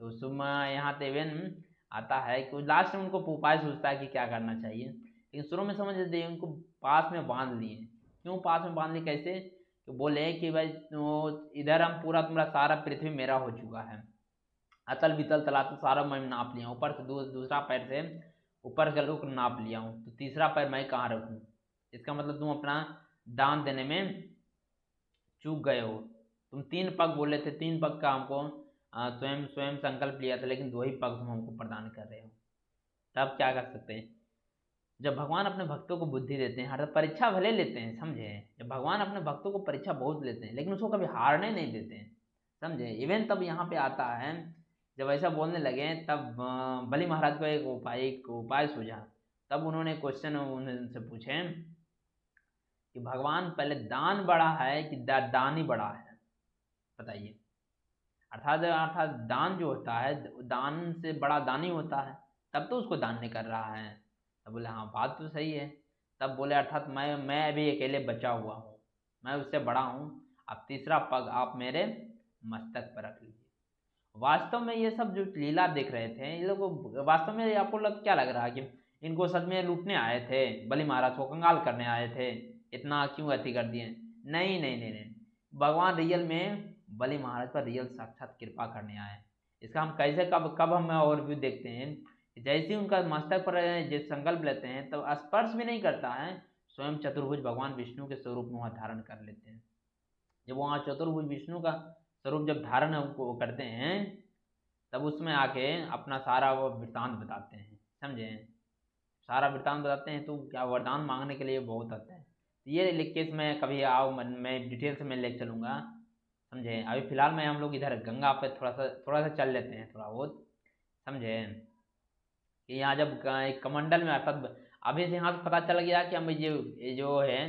तो सुमा यहाँ देवेन आता है कि लास्ट में उनको उपाय सोचता है कि क्या करना चाहिए, लेकिन शुरू में समझ लेते उनको पास में बांध लिए। क्यों पास में बांध लिए, कैसे? तो बोले कि भाई तो इधर हम पूरा तुम्हारा सारा पृथ्वी मेरा हो चुका है, अतल वितल तला तो सारा मैं नाप लिया हूँ, ऊपर से दूसरा पैर से ऊपर का लोग नाप लिया हूँ, तो तीसरा पैर मैं कहाँ रखूँ। इसका मतलब तुम अपना दान देने में चूक गए हो। तुम 3 पग बोले थे, 3 पग का हमको स्वयं स्वयं संकल्प लिया था, लेकिन 2 ही पग तुम हमको प्रदान कर रहे हो। तब क्या कर सकते हैं, जब भगवान अपने भक्तों को बुद्धि देते हैं, हर परीक्षा भले लेते हैं, समझे। जब भगवान अपने भक्तों को परीक्षा बहुत लेते हैं, लेकिन उसको कभी हारने नहीं देते हैं, समझे। इवन तब यहाँ पे आता है, जब ऐसा बोलने लगे तब बलि महाराज को एक उपाय सूझा। तब उन्होंने क्वेश्चन उनसे पूछे कि भगवान पहले दान बड़ा है कि दानी बड़ा है, बताइए। अर्थात दान जो होता है, दान से बड़ा दानी होता है, तब तो उसको दान नहीं कर रहा है। तब बोले हाँ बात तो सही है। तब बोले अर्थात मैं अभी अकेले बचा हुआ हूँ, मैं उससे बड़ा हूँ, अब तीसरा पग आप मेरे मस्तक पर रख लीजिए। वास्तव में ये सब जो लीला देख रहे थे ये लोग, वास्तव में आपको क्या लग रहा है कि इनको सच में लूटने आए थे, बलि महाराज को कंगाल करने आए थे, इतना क्यों अति कर दिए? नहीं नहीं नहीं नहीं, भगवान रियल में बलि महाराज पर रियल साक्षात कृपा करने आए। इसका हम कैसे कब कब हम और भी देखते हैं, जैसे ही उनका मस्तक पर जो संकल्प लेते हैं तब स्पर्श भी नहीं करता है, स्वयं चतुर्भुज भगवान विष्णु के स्वरूप में वहाँ धारण कर लेते हैं। जब वहाँ चतुर्भुज विष्णु का स्वरूप जब धारण वो करते हैं, तब उसमें आके अपना सारा वो वृत्तांत बताते हैं, समझे? सारा वृत्तांत बताते हैं तो क्या वरदान मांगने के लिए बहुत आते हैं। तो ये लिख के मैं कभी आओ मैं डिटेल से मैं ले चलूँगा, समझे? अभी फिलहाल में हम लोग इधर गंगा पे थोड़ा सा चल लेते हैं, थोड़ा बहुत, समझे? कि यहाँ जब एक कमंडल में अर्थात अभी से यहाँ से पता चल गया कि हम ये जो है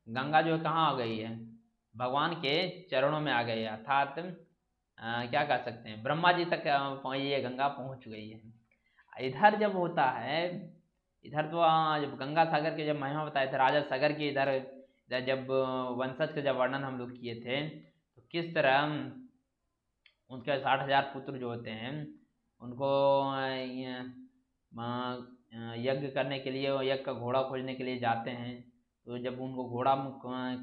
गंगा जो है कहाँ आ गई है, भगवान के चरणों में आ गई है, अर्थात क्या कह सकते हैं ब्रह्मा जी तक ये गंगा पहुँच गई है। इधर जब होता है, इधर तो जब गंगा सागर के जब महिमा बताए थे, राजा सागर के इधर इधर जब वंशज का जब वर्णन हम लोग किए थे, तो किस तरह उनके 60,000 पुत्र जो होते हैं उनको यज्ञ करने के लिए, यज्ञ का घोड़ा खोजने के लिए जाते हैं। तो जब उनको घोड़ा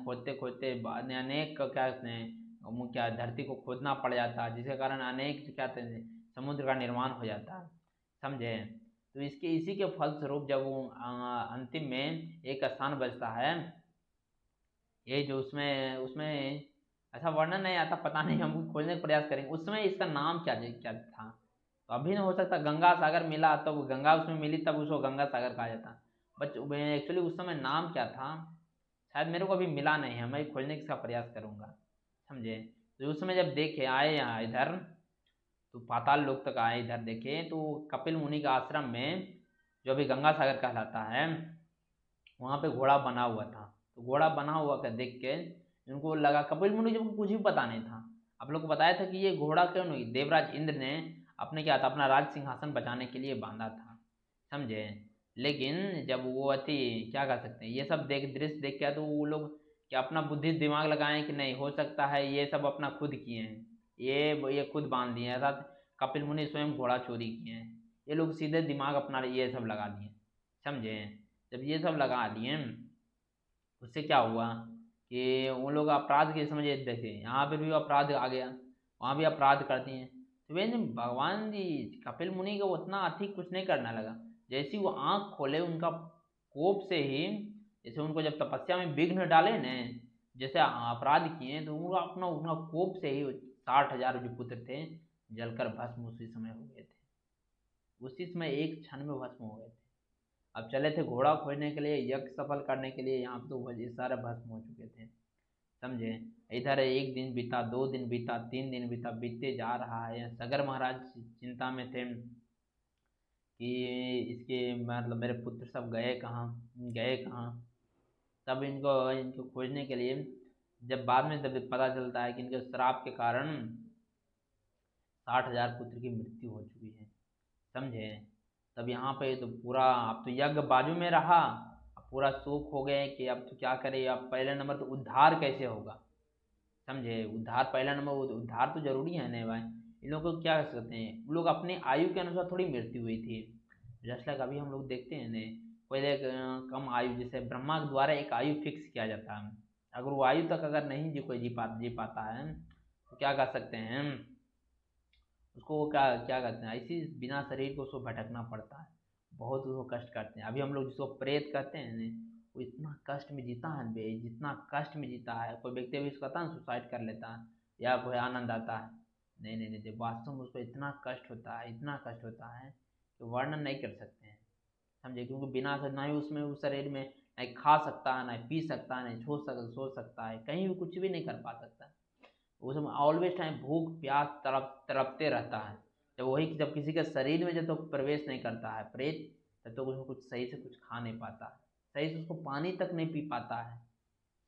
खोदते खोदते बाद में अनेक क्या कहते हैं क्या धरती को खोदना पड़ जाता है, जिसके कारण अनेक क्या कहते हैं समुद्र का निर्माण हो जाता है, समझे? तो इसके इसी के फलस्वरूप जब वो अंतिम में एक स्थान बचता है, ये जो उसमें उसमें ऐसा वर्णन नहीं आता, पता नहीं, हम खोजने का प्रयास करेंगे उसमें इसका नाम क्या क्या था। तो अभी ना हो सकता गंगा सागर मिला तो गंगा उसमें मिली तब उसको गंगा सागर कहा जाता। बट एक्चुअली उस समय नाम क्या था शायद मेरे को अभी मिला नहीं है, मैं खोजने का प्रयास करूँगा, समझे? तो उस समय जब देखे आए यहाँ इधर, तो पाताल लोक तक आए इधर देखे, तो कपिल मुनि का आश्रम में जो अभी गंगा सागर कहलाता है वहाँ पे घोड़ा बना हुआ था। तो घोड़ा बना हुआ का देख के उनको लगा, कपिल मुनि जब कुछ भी पता नहीं था, आप लोग को बताया था कि ये घोड़ा क्यों नहीं, देवराज इंद्र ने अपने क्या था अपना राज सिंहासन बचाने के लिए बांधा था, समझे? लेकिन जब वो अति क्या कह सकते हैं ये सब दृश्य देख के तो वो लोग क्या अपना बुद्धि दिमाग लगाएं कि नहीं हो सकता है ये सब अपना खुद किए हैं, ये खुद बांध दिए हैं, अर्थात कपिल मुनि स्वयं घोड़ा चोरी किए हैं। ये लोग सीधे दिमाग अपना ये सब लगा दिए, समझे? जब ये सब लगा लिए उससे क्या हुआ कि उन लोग अपराध के समझे देखे, यहाँ पे भी अपराध आ गया, वहाँ भी अपराध करती हैं। तो वे भगवान जी कपिल मुनि को उतना अधिक कुछ नहीं करना लगा, जैसे ही वो आँख खोले उनका कोप से ही, जैसे उनको जब तपस्या में विघ्न डाले न, जैसे अपराध किए तो उनका अपना उनका कोप से ही 60,000 जो पुत्र थे जलकर भस्म उसी समय हो गए थे, उसी समय एक क्षण में भस्म हो गए थे। अब चले थे घोड़ा खोजने के लिए, यज्ञ सफल करने के लिए, यहाँ पे तो ये सारे भस्म हो चुके थे, समझे? इधर एक दिन बीता, 2 दिन बीता, 3 दिन बीता, बीतते जा रहा है। सगर महाराज चिंता में थे कि इसके मतलब मेरे पुत्र सब गए कहाँ। तब इनको इनको खोजने के लिए जब बाद में जब पता चलता है कि इनके श्राप के कारण 60,000 पुत्र की मृत्यु हो चुकी है, समझे? तब यहाँ पे तो पूरा अब तो यज्ञ बाजू में रहा, अब पूरा शोक हो गए कि अब तो क्या करें, अब पहले नंबर तो उद्धार कैसे होगा, समझे? उद्धार पहला नंबर, उद्धार तो जरूरी है ना भाई। इन लोगों को क्या कर सकते हैं, उन लोग अपने आयु के अनुसार थोड़ी मृत्यु हुई थी। जैसे लाइक अभी हम लोग देखते हैं ने पहले कम आयु, जैसे ब्रह्मा के द्वारा एक आयु फिक्स किया जाता है, अगर वो आयु तक अगर नहीं कोई जी पाता है तो क्या कर सकते हैं उसको, क्या क्या कहते हैं, इसी बिना शरीर को उसको भटकना पड़ता है, बहुत उसको कष्ट करते हैं। अभी हम लोग जिसको प्रेत कहते हैं ने, वो इतना कष्ट में जीता है बे, जितना कष्ट में जीता है, कोई व्यक्ति अभी उसको कहता है सुसाइड कर लेता है या कोई आनंद आता है, नहीं नहीं नहीं, वास्तव में उसको इतना कष्ट होता है, इतना कष्ट होता है कि वर्णन नहीं कर सकते हैं, समझे? क्योंकि बिना से ना ही उसमें उस शरीर में नहीं खा सकता है, नहीं पी सकता है, नहीं सो सकता है, कहीं भी कुछ भी नहीं कर पा सकता। उसमें ऑलवेज टाइम भूख प्यास तड़पते रहता है। जब वही जब किसी के शरीर में जब तक प्रवेश नहीं करता है प्रेत, तब तो उसको कुछ सही से कुछ खा नहीं पाता है, सही से उसको पानी तक नहीं पी पाता है,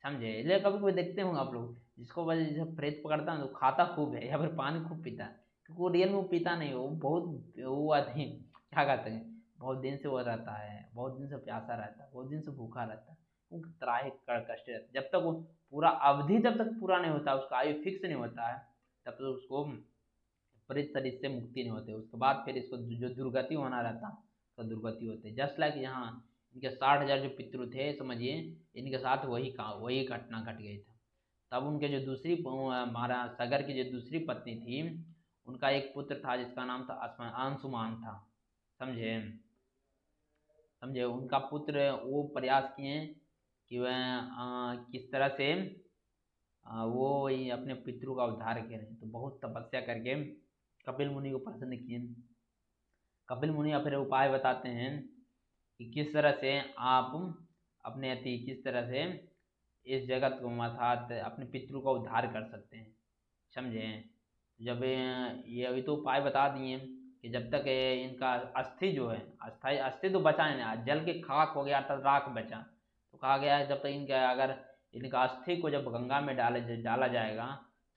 समझे? इसलिए कभी कोई देखते होंगे आप लोग जिसको वजह जैसे प्रेत पकड़ता है तो खाता खूब है या फिर पानी खूब पीता है, क्योंकि वो रियल में वो पीता नहीं, वो बहुत वो आदमी क्या कहते हैं बहुत दिन से वो रहता है, बहुत दिन से प्यासा रहता है, बहुत दिन से भूखा रहता है, वो त्राहि कष्ट रहता है। जब तक वो पूरा अवधि जब तक पूरा नहीं होता, उसका आयु फिक्स नहीं होता है, तब तक उसको परिसर इससे मुक्ति नहीं होते, उसके बाद फिर इसको जो दुर्गति होना रहता तो दुर्गति होते। जस्ट लाइक यहाँ इनके 60,000 जो पितृ थे, समझिए इनके साथ वही घटना घट गई था। तब उनके जो दूसरी महाराज सगर की जो दूसरी पत्नी थी, उनका एक पुत्र था जिसका नाम था अंशुमान था। समझे समझे उनका पुत्र वो प्रयास किए कि वह किस तरह से वो ही अपने पितरों का उद्धार करें। तो बहुत तपस्या करके कपिल मुनि को प्रसन्न किए। कपिल मुनि फिर उपाय बताते हैं कि किस तरह से आप अपने किस तरह से इस जगत को अर्थात अपने पितरों का उद्धार कर सकते हैं। समझे जब ये अभी तो उपाय बता दिए कि जब तक इनका अस्थि जो है अस्थाई अस्थि तो बचा है ना, जल के खाक हो गया अर्थात राख बचा, तो कहा गया है जब तक इनका अगर इनका अस्थि को जब गंगा में डाला जाएगा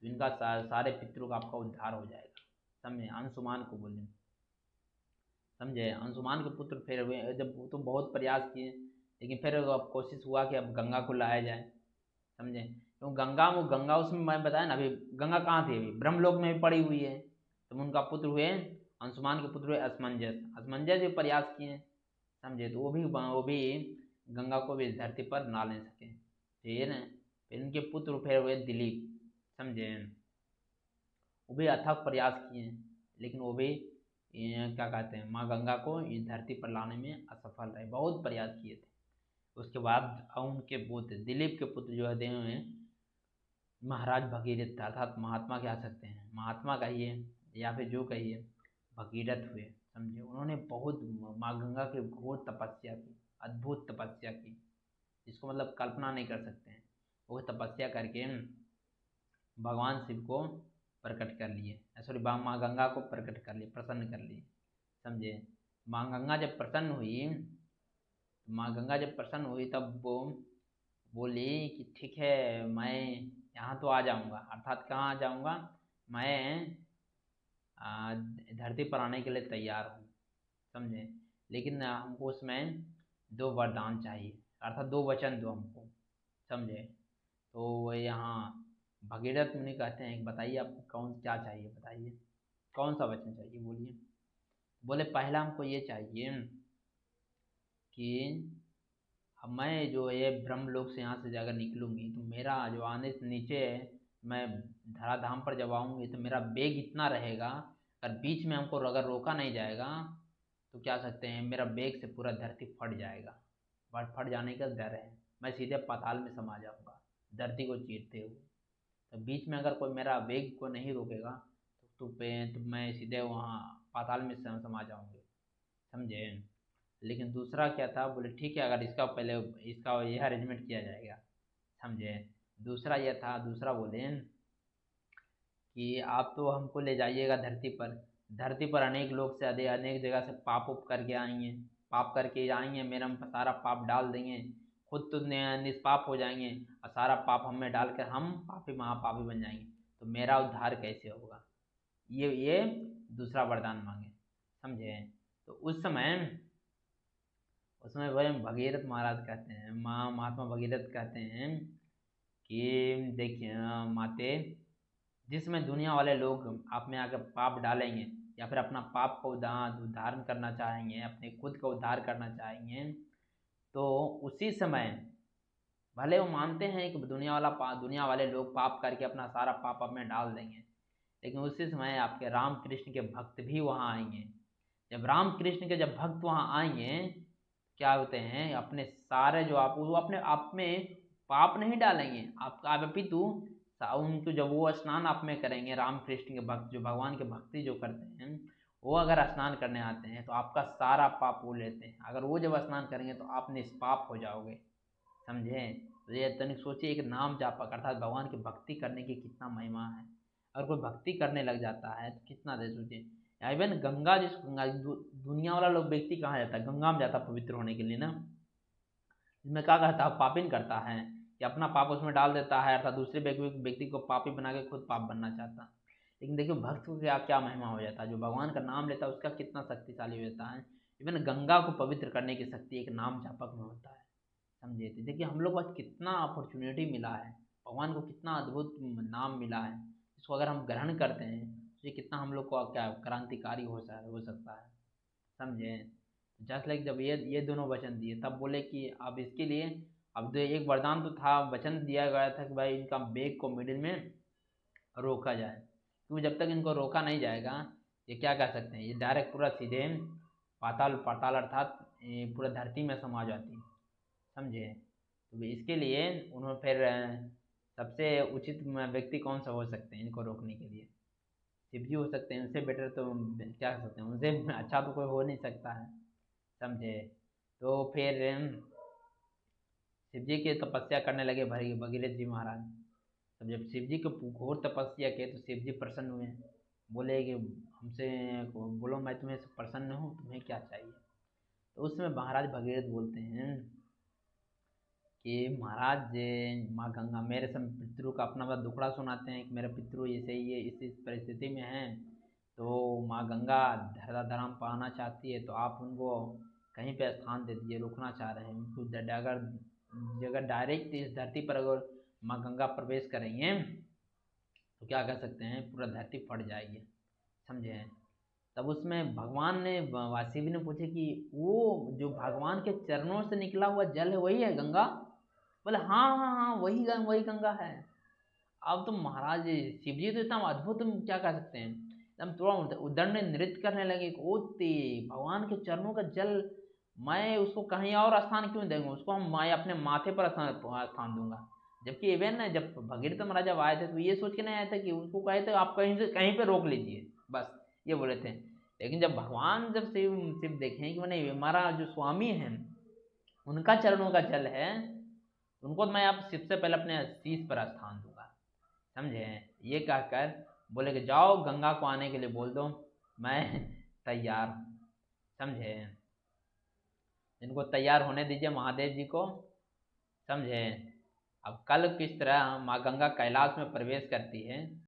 तो इनका सारे पितरों का आपका उद्धार हो जाएगा। समझे अंशुमान को बोले। समझे अंशुमान के पुत्र फिर हुए जब तो बहुत प्रयास किए, लेकिन फिर अब कोशिश हुआ कि अब गंगा को लाया जाए। समझे तो गंगा उसमें मैं बताया ना, अभी गंगा कहाँ थी, अभी ब्रह्मलोक में भी पड़ी हुई है। तो उनका पुत्र हुए अंशुमान के पुत्र हुए असमंजस भी प्रयास किए। समझे तो वो भी गंगा को भी धरती पर ना ले सके। फिर इनके पुत्र फिर हुए दिलीप। समझे वो भी अथक प्रयास किए, लेकिन वो भी क्या कहते हैं माँ गंगा को इस धरती पर लाने में असफल रहे, बहुत प्रयास किए थे। उसके बाद उनके पुत्र दिलीप के पुत्र जो है महाराज भगीरथ अर्थात महात्मा कह सकते हैं, महात्मा कहिए या फिर जो कहिए भगीरथ हुए। समझे उन्होंने बहुत माँ गंगा की घोर तपस्या की, अद्भुत तपस्या की, जिसको मतलब कल्पना नहीं कर सकते हैं। वो तपस्या करके भगवान शिव को प्रकट कर लिए, सॉरी माँ गंगा को प्रकट कर लिए, प्रसन्न कर लिए। समझे माँ गंगा जब प्रसन्न हुई, तब वो बोली कि ठीक है मैं यहाँ तो आ जाऊँगा, अर्थात कहाँ आ जाऊँगा, मैं धरती पर आने के लिए तैयार हूँ। समझे लेकिन हमको उसमें 2 वरदान चाहिए, अर्थात 2 वचन दो हमको। समझे तो वो यहाँ भगीरथ मुनि कहते हैं कि बताइए आपको कौन क्या चाहिए, बताइए कौन सा वचन चाहिए, बोलिए। बोले पहला हमको ये चाहिए कि अब मैं जो ये ब्रह्मलोक से यहाँ से अगर निकलूँगी तो मेरा जो आने से नीचे है, मैं धराधाम पर जब आऊँगी तो मेरा वेग इतना रहेगा, अगर बीच में हमको अगर रोका नहीं जाएगा तो क्या सकते हैं मेरा वेग से पूरा धरती फट जाएगा। फट जाने का डर है, मैं सीधे पाताल में समा जाऊँगा धरती को चीरते हुए। तो बीच में अगर कोई मेरा वेग को नहीं रोकेगा तो मैं सीधे वहाँ पाताल में समा जाऊँगी। समझे लेकिन दूसरा क्या था, बोले ठीक है अगर इसका यह अरेंजमेंट किया जाएगा। समझे दूसरा बोले कि आप तो हमको ले जाइएगा धरती पर अनेक लोग से अनेक जगह से पाप उप करके आएंगे, पाप करके आएंगे, मेरा हम सारा पाप डाल देंगे, खुद तो निष्पाप हो जाएंगे और सारा पाप हमें डालकर हम पापी महापापी बन जाएंगे, तो मेरा उद्धार कैसे होगा। ये दूसरा वरदान मांगे। समझे तो उसमें वह भगीरथ महाराज कहते हैं, महात्मा भगीरथ कहते हैं कि देखिए माते, जिसमें दुनिया वाले लोग आप में आकर पाप डालेंगे या फिर अपना पाप को उद्धारण करना चाहेंगे, अपने खुद का उद्धार करना चाहेंगे, तो उसी समय भले वो मानते हैं कि दुनिया वाले लोग पाप करके अपना सारा पाप अब में डाल देंगे, लेकिन उसी समय आपके राम कृष्ण के भक्त भी वहाँ आएंगे। जब राम कृष्ण के जब भक्त वहाँ आएंगे, क्या होते हैं अपने सारे जो वो अपने आप में पाप नहीं डालेंगे, आपका अपितु उनको जब वो स्नान आप में करेंगे, राम कृष्ण के भक्त जो भगवान के भक्ति जो करते हैं, वो अगर स्नान करने आते हैं तो आपका सारा पाप वो लेते हैं। अगर वो जब स्नान करेंगे तो आप निष्पाप हो जाओगे। समझे तो ये तनिक सोचिए, एक नाम जापक अर्थात भगवान की भक्ति करने की कितना महिमा है। अगर कोई भक्ति करने लग जाता है तो कितना दे सोचिए। इवन गंगा दुनिया वाला लोग व्यक्ति कहाँ जाता है, गंगा में जाता है पवित्र होने के लिए ना। इसमें क्या करता है, पापिन करता है कि अपना पाप उसमें डाल देता है, अर्थात दूसरे व्यक्ति को पापी बना के खुद पाप बनना चाहता है। लेकिन देखिए भक्त को क्या क्या महिमा हो जाता है, जो भगवान का नाम लेता है उसका कितना शक्तिशाली होता है। इवन गंगा को पवित्र करने की शक्ति एक नाम जापक में होता है। समझे तो देखिए हम लोग को कितना अपॉर्चुनिटी मिला है, भगवान को कितना अद्भुत नाम मिला है, इसको अगर हम ग्रहण करते हैं ये कितना हम लोग को क्या क्रांतिकारी हो सकता है, समझे। जस्ट लाइक जब ये दोनों वचन दिए तब बोले कि अब इसके लिए, अब तो एक वरदान तो था, वचन दिया गया था कि भाई इनका वेग को मिडिल में रोका जाए, क्योंकि जब तक इनको रोका नहीं जाएगा ये क्या कर सकते हैं, ये डायरेक्ट पूरा सीधे पाताल पाताल अर्थात ये पूरा धरती में समा जाती, समझे। तो इसके लिए उन्होंने फिर सबसे उचित व्यक्ति कौन सा हो सकते हैं इनको रोकने के लिए, शिव जी हो सकते हैं, उनसे बेटर तो क्या कर सकते हैं, उनसे अच्छा तो कोई हो नहीं सकता है, समझे। तो फिर शिव जी की तपस्या करने लगे भगीरथ जी महाराज। तब जब शिव जी को घोर तपस्या किए तो शिव जी प्रसन्न हुए, बोले कि हमसे बोलो, मैं तुम्हें प्रसन्न हूँ, तुम्हें क्या चाहिए। तो उस समय महाराज भगीरथ बोलते हैं कि महाराज माँ गंगा मेरे सब पितरों का अपना बड़ा दुखड़ा सुनाते हैं कि मेरा पितरु ऐसे ही है, इस परिस्थिति में है, तो माँ गंगा धराधाम पाना चाहती है, तो आप उनको कहीं पे स्थान दे दीजिए, रोकना चाह रहे हैं उनको। अगर डायरेक्ट इस धरती पर अगर माँ गंगा प्रवेश करेंगे तो क्या कर सकते हैं, पूरा धरती फट जाएगी, समझे। तब उसमें भगवान ने वासिवी ने पूछे कि वो जो भगवान के चरणों से निकला हुआ जल है वही है गंगा। बोले हाँ हाँ हाँ वही गंगा है। अब तो महाराज शिव जी तो इतना अद्भुत, तुम क्या कर सकते हैं, एकदम थोड़ा उदंड नृत्य करने लगे, ओ ते भगवान के चरणों का जल, मैं उसको कहीं और स्थान क्यों दूंगा, उसको मैं अपने माथे पर स्थान दूंगा। जबकि इवन ना जब भगीरथ महाराज जब आए थे तो ये सोच के नहीं आए थे कि उनको कहे थे आप कहीं से कहीं पे रोक लीजिए, बस ये बोले थे। लेकिन जब भगवान जब शिव शिव देखें कि मैंने हमारा जो स्वामी है उनका चरणों का जल है, उनको मैं अब सबसे पहले अपने शीश पर स्थान दूंगा, समझे। ये कहकर बोले कि जाओ गंगा को आने के लिए बोल दो, मैं तैयार हूँ, समझे। इनको तैयार होने दीजिए महादेव जी को, समझे। अब कल किस तरह माँ गंगा कैलाश में प्रवेश करती है